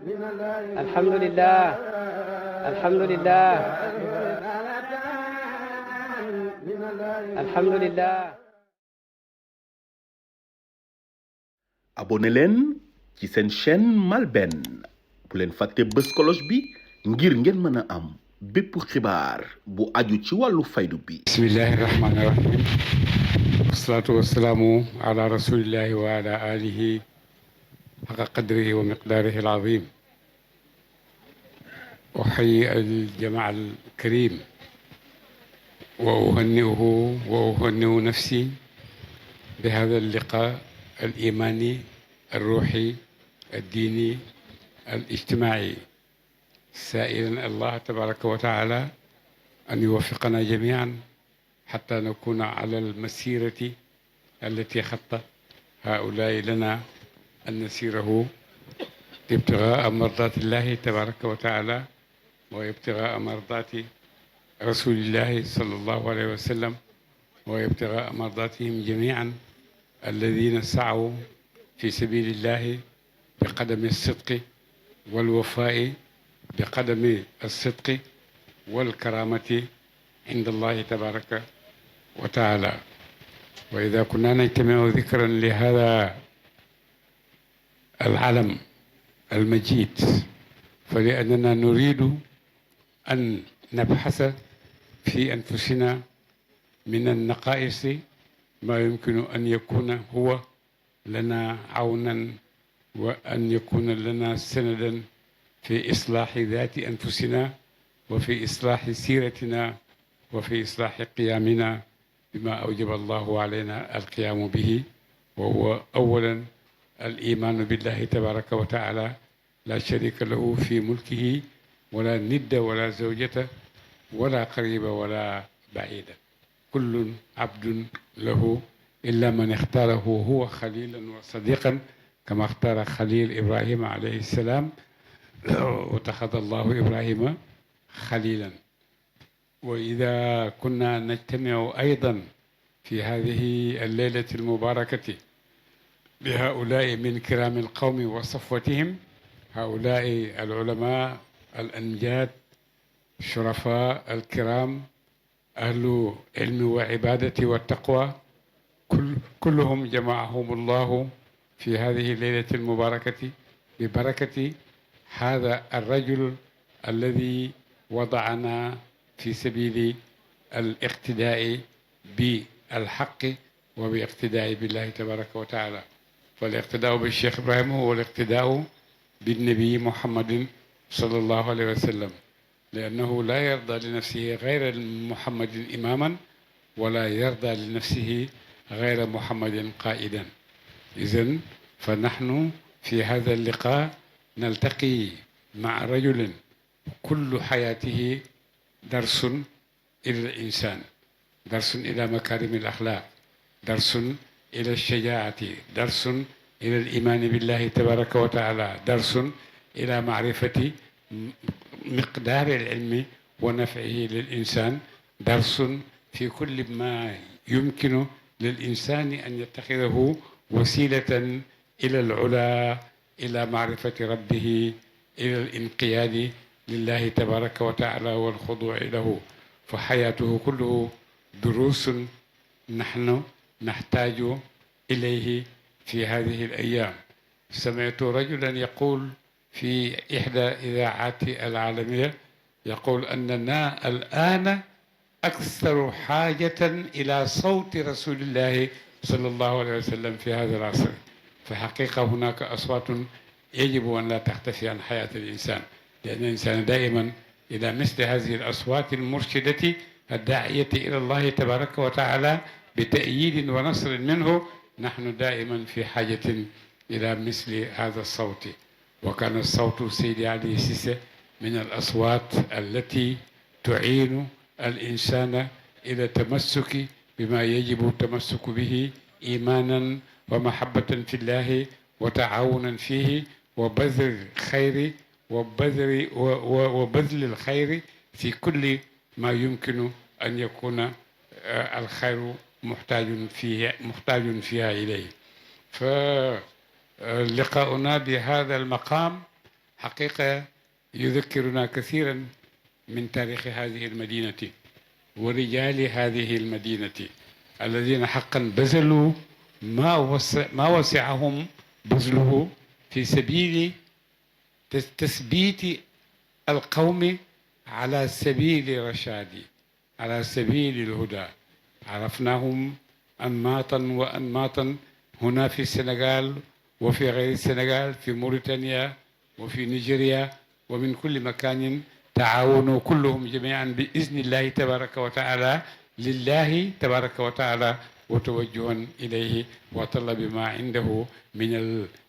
alhamdulillah alhamdulillah alhamdulillah. abonné leen ci seen chaîne MALBN bu leen fàtte bës cloche bi ngir ngeen mën a am bépp xibaar bu aju ci wàllu faydu bi. bismillahi rahmaani rahim wasalaatu wasalaamu ala rasulillahi wa ala alihi xaqa qadrihi wa miqdaarihi alazim uxayyi aljamaa alkarim wa uhanni'u nafsi bi hada alliqa الإيماني الروحي الديني الاجتماعي سائلا الله تبارك وتعالى أن يوفقنا جميعا حتى نكون على المسيرة التي خط هؤلاء لنا أن نسيره ابتغاء مرضات الله تبارك وتعالى وابتغاء مرضات رسول الله صلى الله عليه وسلم وابتغاء مرضاتهم جميعا الذين سعوا في سبيل الله بقدم الصدق والوفاء بقدم الصدق والكرامة عند الله تبارك وتعالى. وإذا كنا نجتمع ذكرا لهذا العلم المجيد فلأننا نريد أن نبحث في أنفسنا من النقائص ما يمكن أن يكون هو لنا عونا وأن يكون لنا سندا في إصلاح ذات أنفسنا وفي إصلاح سيرتنا وفي إصلاح قيامنا بما أوجب الله علينا القيام به وهو أولا الإيمان بالله تبارك وتعالى لا شريك له في ملكه ولا ند ولا زوجة ولا قريب ولا بعيد كل عبد له إلا من اختاره هو خليلا وصديقا كما اختار خليل إبراهيم عليه السلام واتخذ الله إبراهيم خليلا. وإذا كنا نجتمع أيضا في هذه الليلة المباركة بهؤلاء من كرام القوم وصفوتهم هؤلاء العلماء الأنجاد الشرفاء الكرام أهل علم وعبادة والتقوى كلهم جمعهم الله في هذه الليلة المباركة ببركة هذا الرجل الذي وضعنا في سبيل الاقتداء بالحق وباقتداء بالله تبارك وتعالى. فالاقتداء بالشيخ إبراهيم هو الاقتداء بالنبي محمد صلى الله عليه وسلم لأنه لا يرضى لنفسه غير محمد إماما ولا يرضى لنفسه غير محمد قائدا. إذن فنحن في هذا اللقاء نلتقي مع رجل كل حياته درس إلى الإنسان درس إلى مكارم الأخلاق درس إلى الشجاعة درس إلى الإيمان بالله تبارك وتعالى درس إلى معرفة مقدار العلم ونفعه للإنسان درس في كل ما يمكن للإنسان أن يتخذه وسيلة إلى العلا إلى معرفة ربه إلى الانقياد لله تبارك وتعالى والخضوع له. فحياته كله دروس نحن نحتاج إليه في هذه الأيام. سمعت رجلا يقول في إحدى إذاعات العالمية يقول أننا الآن أكثر حاجة إلى صوت رسول الله صلى الله عليه وسلم في هذا العصر. فحقيقة هناك أصوات يجب أن لا تختفي عن حياة الإنسان لأن الإنسان دائما إلى مثل هذه الأصوات المرشدة الداعية إلى الله تبارك وتعالى بتأييد ونصر منه نحن دائما في حاجة إلى مثل هذا الصوت. وكان الصوت سيدي علي سيسي من الأصوات التي تعين الإنسان إلى التمسك بما يجب التمسك به إيمانا ومحبة في الله وتعاونا فيه وبذل الخير وبذل الخير في كل ما يمكن أن يكون الخير محتاج فيها إليه. فلقاؤنا بهذا المقام حقيقة يذكرنا كثيرا من تاريخ هذه المدينة ورجال هذه المدينة الذين حقا بذلوا ما وسعهم بذله في سبيل تثبيت القوم على سبيل الرشاد، على سبيل الهدى. عرفناهم أنماطا وأنماطا هنا في السنغال وفي غير السنغال، في موريتانيا وفي نيجيريا ومن كل مكان، تعاونوا كلهم جميعا بإذن الله تبارك وتعالى لله تبارك وتعالى، وتوجها إليه وطلب ما عنده من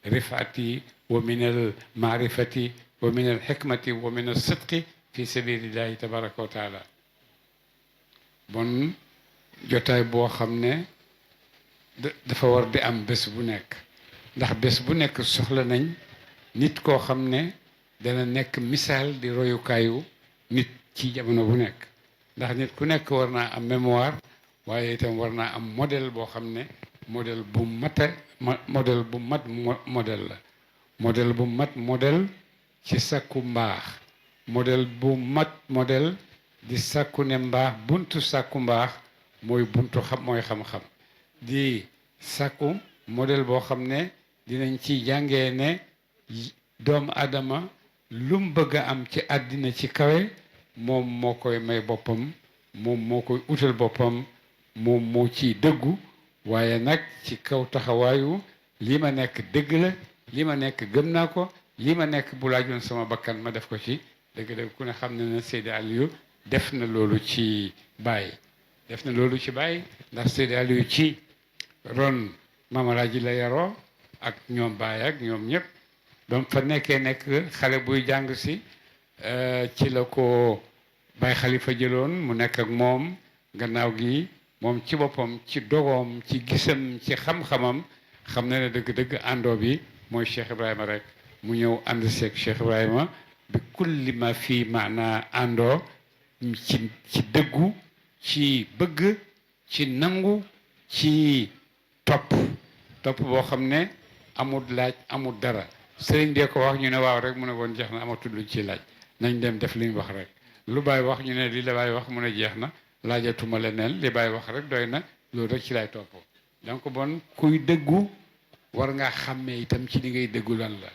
الرفعة ومن المعرفة ومن الحكمة ومن الصدق في سبيل الله تبارك وتعالى. bon jotaay boo xam ne dafa war di am bés bu nekk, ndax bés bu nekk soxla nañ nit koo xam ne dana nekk misaal di royukaayu nit ci jamono bu nekk. ndax nit ku nekk war naa am mémoire, waaye itam war naa am modèle boo xam ne modèle bu mate modèle bu mat modèle la. modèle bu mat modèle ci sàkku mbaax, modèle bu mat modèle di sàkku ne mbaax buntu sàkku mbaax mooy buntu mooy xam-xam. di sàkku modèle boo xam ne dinañ ci jàngee ne doomu aadama lu mu bëgg a am ci àddina ci kawe moom moo koy may boppam, moom moo koy utal boppam, moom moo ciy dëggu, waaye nag ci kaw taxawaayu lii ma nekk dëgg la, lii ma nekk gëm naa ko, lii ma nekk bu laajoon sama bakkan ma def ko ci. dëgg-dëgg ku ne xam ne ne Seydi Aliou def na loolu ci Baye, def na loolu ci Baye, ndax Seydi Aliou ci ron Mame Alhaji la yaroo ak ñoom Baye ak ñoom ñëpp. donc fa nekkee nekk xale buy jàng si ci la ko Baye Khalifa jëloon mu nekk ak moom. gannaaw gi moom ci boppam ci dogoom ci gisam ci xam-xamam xam na ne dëgg-dëgg àndoo bi mooy Cheikh Ibrahima rek. mu ñëw ànd seeg Cheikh Ibrahima bi kulli ma fii maanaa àndoo ci dëggu, ci bëgg, ci nangu, ci topp boo xam ne amul laaj amul dara. sëriñ dee ko wax ñu ne waaw rek mu ne woon jeex na, amatul luñ ci laaj, nañ dem def li ñu wax rek. lu Baay wax ñu ne li la Baay wax mu ne jeex na, laajatuma leneen, li Baay wax rek doy na, loolu rek ci lay topp. donc bon kuy dëggu war ngaa xàmmee itam ci li ngay dëggu lan la.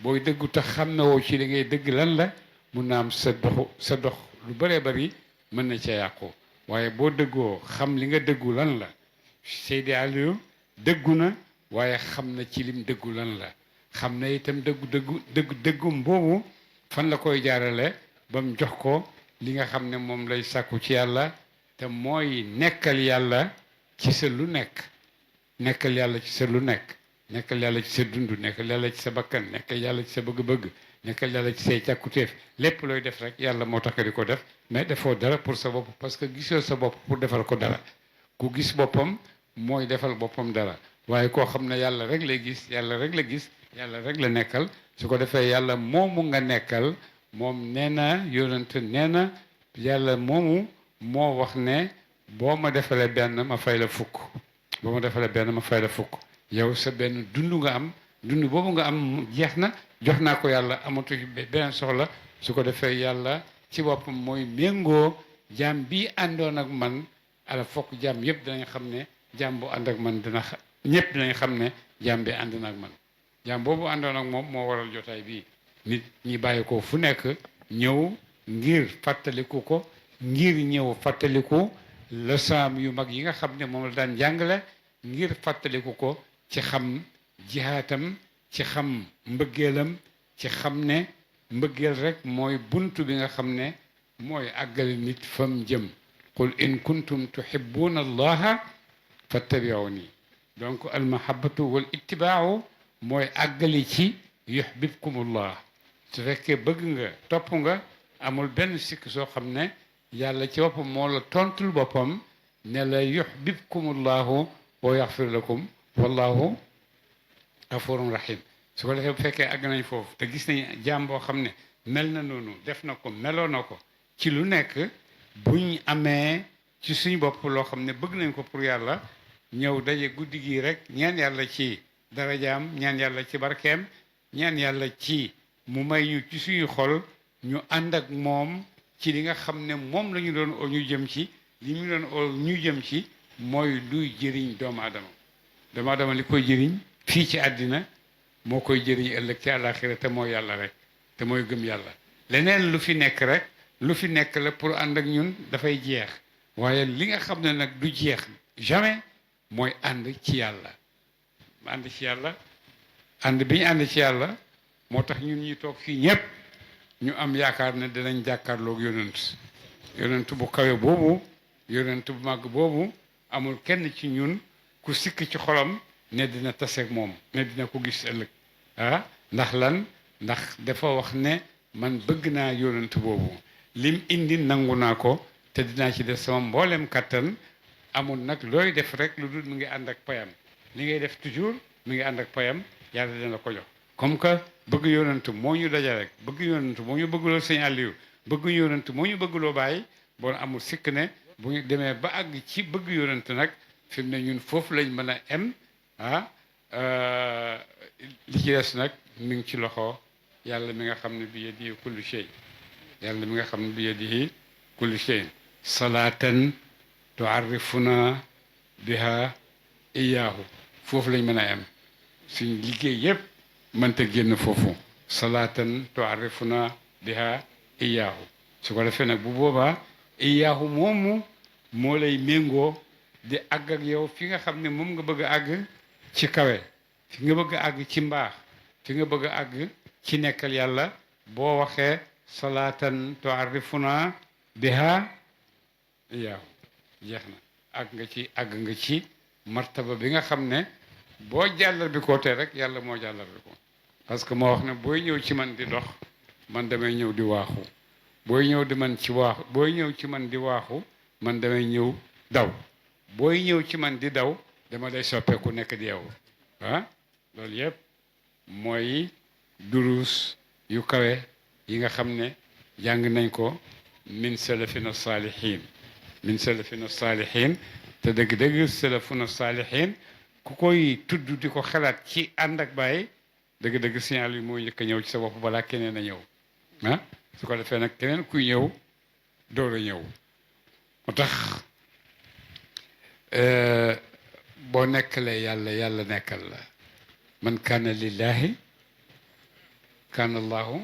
booy dëggu te xàmmewoo ci li ngay dëgg lan la, mun na am sa dox lu bëree bëri mën na ca yàqu. waaye boo dëggoo xam li nga dëggu lan la. Seydi Aliou dëggu na, waaye xam na ci lim dëggu lan la. xam na itam dëggum boobu fan la koy jaarale ba mu jox ko li nga xam ne moom lay sàkku ci yàlla, te mooy nekkal yàlla ci sa lu nekk. nekkal yàlla ci sa lu nekk, nekkal yàlla ci sa dund, nekkal yàlla ci sa bakkan, nekkal yàlla ci sa bëgg-bëgg, nekkal yàlla ci say càkkutéef. lépp looy def rek yàlla moo tax di ko def, mais defoo dara pour sa bopp, parce que gisoo sa bopp pour defal ko dara. ku gis boppam mooy defal boppam dara, waaye koo xam ne yàlla rek lay gis, yàlla rek la gis, yàlla rek la nekkal, su ko defee yàlla moomu nga nekkal moom nee na yonent nee na yàlla moomu moo wax ne boo ma defalee benn ma fay la fukk, boo ma defalee benn ma fay la fukk. yow sa benn dund nga am, dund boobu nga am jeex na, jox naa ko yàlla, amatu beneen soxla. su ko defee yàlla ci boppam mooy méngoo jaam bi àndoon ak man. ala fokk jaam yëpp dinañ xam ne jaam bu ànd ak man ñëpp dinañ xam ne jaam bi ànd na ak man. jaam boobu àndoon ak moom moo waral jotaay bii. nit ñi bàyyi ko fu nekk ñëw ngir fàttaliku ko, ngir ñëw fàttaliku leçon yu mag yi nga xam ne moom la daan jàngale, ngir fàttaliku ko ci xam jihaatam, ci xam mbëggeelam, ci xam ne mbëggeel rek mooy buntu bi nga xam ne mooy àggale nit fam jëm. qul in kuntum tuhibbuna allaha fattabi'uni. donc almahabatu wal ittibaau mooy àggali ci yuhbibkumullah. su fekkee bëgg nga topp nga amul benn sikk soo xam ne yàlla ci boppam moo la tontul boppam ne la yuhbibkumullahu wa yaxfir lakum wallahu gafurun rahim. su ko defee bu fekkee àgg nañ foofu te gis nañ jaam boo xam ne mel na noonu, def na ko, meloo na ko ci lu nekk, buñ amee ci suñu bopp loo xam ne bëgg nañ ko pour yàlla, ñëw daje guddi gi rek ñaan yàlla ci darajaam, ñaan yàlla ci barkeem, ñaan yàlla ci mu may ñu ci suñu xol ñu ànd ak moom ci li nga xam ne moom la ñu doon oo ñu jëm ci li ñu doon oo ñu jëm ci mooy luy jëriñ doomu aadama li koy jëriñ fii ci àddina moo koy jëriñ ëllëg ci àllaaxira te mooy yàlla rek te mooy gëm yàlla leneen lu fi nekk rek lu fi nekk la pour ànd ak ñun dafay jeex waaye li nga xam ne nag du jeex jamais mooy ànd ci yàlla ànd ci yàlla ànd bi ñu ànd ci yàlla moo tax ñun ñi toog fii ñëpp ñu am yaakaar ne dinañ jàkkaarloog yonent bu kawe boobu yonent bu màgg boobu amul kenn ci ñun ku sikk ci xolam ne dina taseeg moom ne dina ko gis ëllëg ndax lan ndax dafa wax ne man bëgg naa yonent boobu lim indi nangu naa ko te dinaa ci def sama mboolem kattan amul nag looy def rek lu dul mu ngi ànd ak payam li ngay def toujours mu ngi ànd ak payam yàlla dina la ko jox comme que bëgg yonent moo ñu daja rek bëgg yonent moo ñu bëgguloo sëñ Aliou bëgg yonent moo ñu bëgguloo bàyyi bon amul sikk ne bu ñu demee ba àgg ci bëgg yonent nag fi mu ne ñun foofu lañ mën a em li ci des nag mi ngi ci loxo yàlla mi nga xam ne bi yadihi kullu shay yàlla mi nga xam ne bi yadihi kullu shay salaatan tuarrifuna biha iyaahu foofu lañ mën a em suñ liggéey yépp mënta génn foofu salaatan tuarrifuna biha iyaahu su ko defee nag bu boobaa iyaahu moomu moo lay méngoo di àgg ak yow fi nga xam ne moom nga bëgg a àgg ci kawe fi nga bëgg a àgg ci mbaax fi nga bëgg a àgg ci nekkal yàlla boo waxee salaatan tuarrifuna biha iyaahu jeex na àgg nga ci martaba bi nga xam ne boo jàllar bi ko tee rek yàlla moo jàllar bi ko parce que moo wax ne booy ñëw ci man di dox man damay ñëw di waaxu booy ñëw ci man di waaxu man damay ñëw daw booy ñëw ci man di daw dama lay soppeeku nekk di yow loolu yëpp mooy duruus yu kawe yi nga xam ne jàng nañ ko min salafina saalihin te dëgg-dëgg salafuna saalihin ku koy tudd di ko xalaat ci ànd ak bàyyi dëgg-dëgg signal yi mooy njëkk a ñëw ci sa bopp balaa keneen a ñëw su ko defee nag keneen kuy ñëw door a ñëw moo tax boo nekkalee yàlla nekkal la man kaana lillahi kaana allahu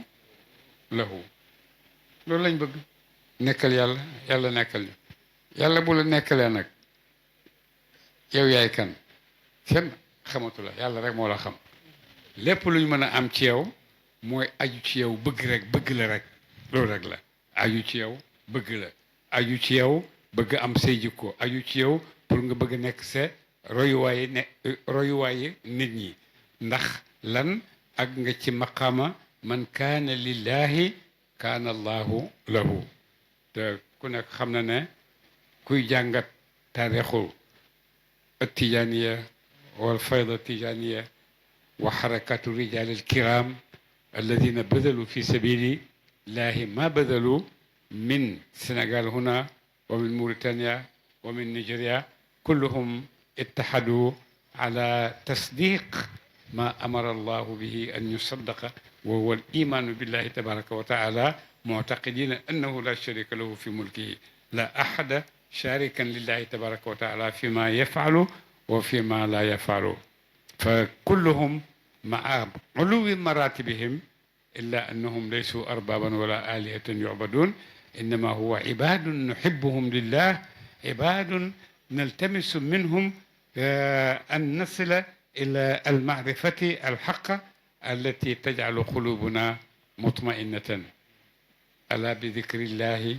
lahu loolu lañ bëgg nekkal yàlla nekkal ñu yàlla bu la nekkalee nag yow yaay kan kenn xamatu la yàlla rek moo la xam lépp lu ñu mën a am ci yow mooy aju ci yow bëgg la rek loolu rek la aju ci yow bëgg la aju ci yow bëgg am say jikko aju ci yow pour nga bëgg nekk sa royuwaayi nit ñi ndax lan ak nga ci maqaama man kaana lillahi kaana allahu lahu te ku nekk xam na ne kuy jàngat taarixu التيجانية والفيضة التيجانية وحركات الرجال الكرام الذين بذلوا في سبيل الله ما بذلوا من السنغال هنا ومن موريتانيا ومن نيجيريا كلهم اتحدوا على تصديق ما أمر الله به أن يصدق وهو الإيمان بالله تبارك وتعالى معتقدين أنه لا شريك له في ملكه لا أحد شاركا لله تبارك وتعالى فيما يفعل وفيما لا يفعل فكلهم مع علو مراتبهم إلا أنهم ليسوا أربابا ولا آلهة يعبدون إنما هو عباد نحبهم لله عباد نلتمس منهم أن نصل إلى المعرفة الحق التي تجعل قلوبنا مطمئنة ألا بذكر الله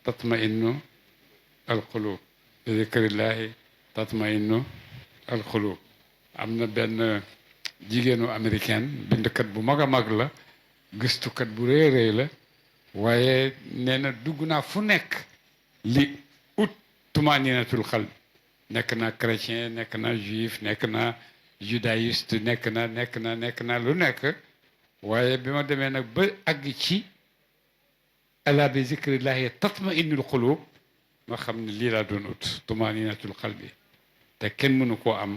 تطمئن القلوب بذكر الله تطمئن القلوب am na benn jigéenu américaine bindkat bu mag a mag la gëstukat bu rëy rëy la waaye nee na dugg naa fu nekk li ut tumaaninatul xalb nekk naa chrétien nekk naa juif nekk naa judaïste nekk naa lu nekk waaye bi ma demee nag ba àgg ci ala bi zikrillahi tatma'innul qulub ma xam ne lii laa doon ut tumaaninatul xalbi te kenn mënu koo am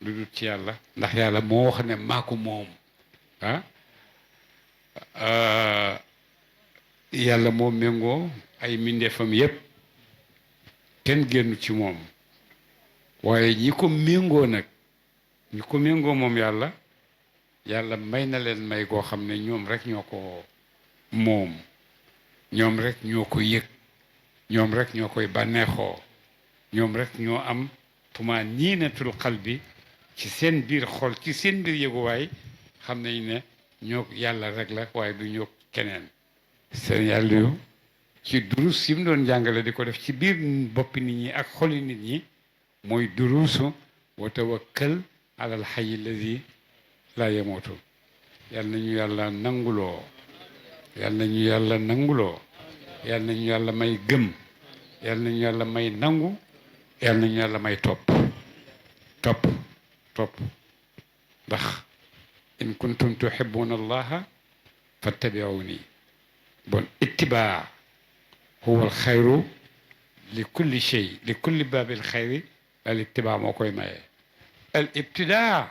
lu dul ci yàlla ndax yàlla moo wax ne maa ko moom yàlla moo méngoo ay mbindeefam yépp kenn génnu ci moom waaye ñi ko méngoo nag ñi ko méngoo moom yàlla may na leen may goo xam ne ñoom rek ñoo ko moom ñoom rek ñoo ko yëg ñoom rek ñoo koy bànneexoo ñoom rek ñoo am tumaaniinatul qalbi ci seen biir xol ci seen biir yëguwaay xam nañ ne ñoo yàlla rek la waaye du ñoo keneen seen yàlla yu ci durus yi mu doon jàngale di ko def ci biir boppi nit ñi ak xoli nit ñi mooy durusu wa tawakkal alal hayyi allazi laa yamuutu yal nañu yàlla nanguloo yal nañu yàlla nanguloo yal nañu yàlla may gëm yal nañu yàlla may nangu yal nañu yàlla may topp ndax in kuntum tuhibbuna allaha fattabi'uni bon ittibaa huwa alxayru li kulli shay li kulli baabil xayri al ittibaa moo koy maye al ibtidaa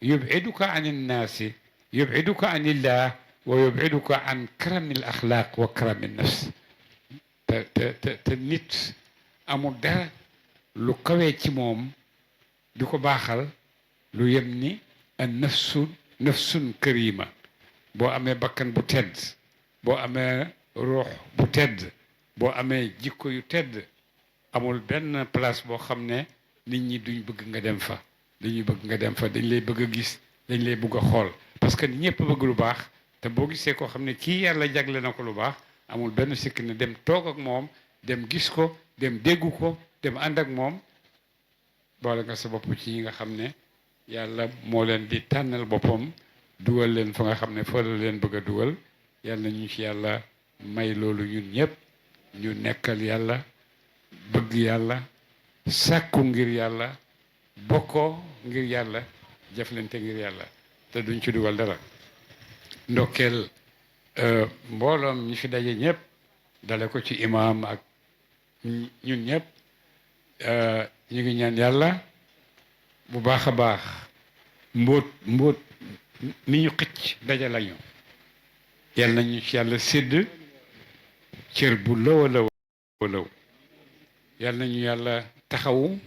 yub'iduka an innaasi yub'iduka an illah wa yub'iduka an karami al axlaaq wa karami nafs te nit amul dara lu kawee ci moom di ko baaxal lu yem ni an nafsun karima boo amee bakkan bu tedd boo amee ruux bu tedd boo amee jikko yu tedd amul benn place boo xam ne nit ñi duñ bëgg nga dem fa dañuy bëgg nga dem fa dañ lay bëgg a gis dañ lay bëgg a xool parce que ñëpp bëgg lu baax te boo gisee koo xam ne kii yàlla jagle na ko lu baax amul benn sikk ne dem toog ak moom dem gis ko dem déggu ko dem ànd ak moom boole nga sa bopp ci yi nga xam ne yàlla moo leen di tànnal boppam dugal leen fa nga xam ne fa la leen bëgg a dugal yàlla ñu ci yàlla may loolu ñun ñëpp ñu nekkal yàlla bëgg yàlla sàkku ngir yàlla bokkoo ngir yàlla jëflante ngir yàlla te duñ ci dugal dara ndokkeel mbooloom ñi fi daje ñëpp dale ko ci imaam ak ñun ñëpp ñu ngi ñaan yàlla bu baax a baax mbóot mi ñu xëcc daja lañu yàlla nañu ci yàlla sédd cër bu lëw a lëw yàlla nañu yàlla taxawu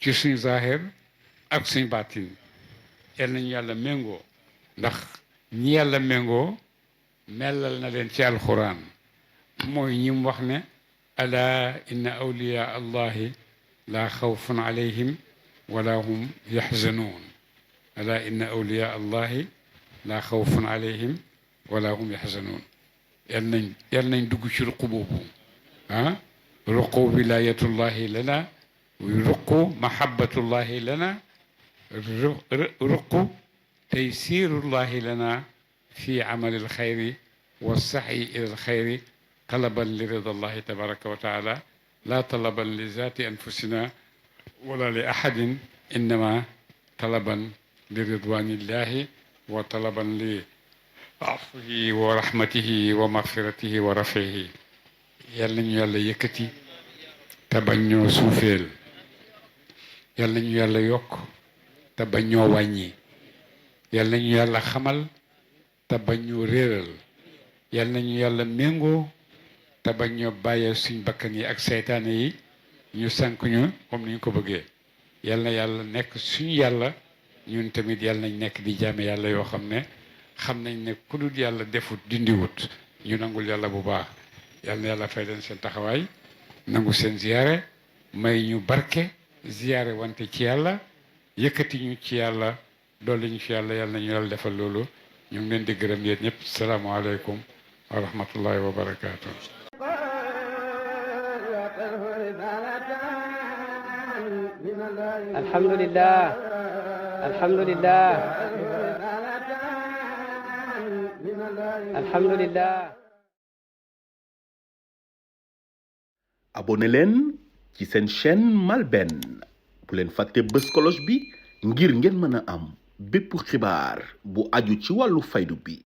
ci suñu zaahir ak suñu baatin yàlla nañu yàlla méngoo ndax ñi yàlla méngoo melal na leen ci alxuraan mooy ñi mu wax ne ala inna awliya allahi laa xawfun alayhim wala hum yaxzanuun ala inna awliya allahi laa xawfun alayhim wala hum yaxzanuun yal nañ dugg ci ruqu boobu ruqu wilayatullahi lana ruqu mahabbatullahi lana ruqu taysirullahi lana fi amali alxayri wa saxyi ila alxayri talaban li rida allahi tabaraka wa taala la talaban li zati anfusina wala li ahadin innama talaban li ridwanillahi wa talaban li afwihi wa rahmatihi wa magfiratihi wa rafihi yal nañu yàlla yëkkati te bañ ñoo suufeel yal nañu yàlla yokk te bañ ñoo wàññi yal nañu yàlla xamal te bañ ñoo réeral yal nañu yàlla méngoo te bañ ñoo bàyyee suñ bakkan yi ak seytaane yi ñu sànk ñu comme ni ñu ko bëggee yal na yàlla nekk suñu yàlla ñun tamit yal nañ nekk di jaame yàlla yoo xam ne xam nañ ne ku dul yàlla defut dindiwut ñu nangul yàlla bu baax yal na yàlla fay leen seen taxawaay nangu seen ziyaare may ñu barke ziyaare wante ci yàlla yëkkati ñu ci yàlla dolli ñu ci yàlla yal nañu yàlla defal loolu ñu ngi leen di gërëm yéen ñëpp salaamaaleykum wa rahmatullahi wa barakaatu. alhamdulillah alhamdulillah alhamdulillah abonné leen ci seen chaîne MALBN bu leen fàtte bës cloche bi ngir ngeen mën a am bépp xibaar bu aju ci wàllu faydu bi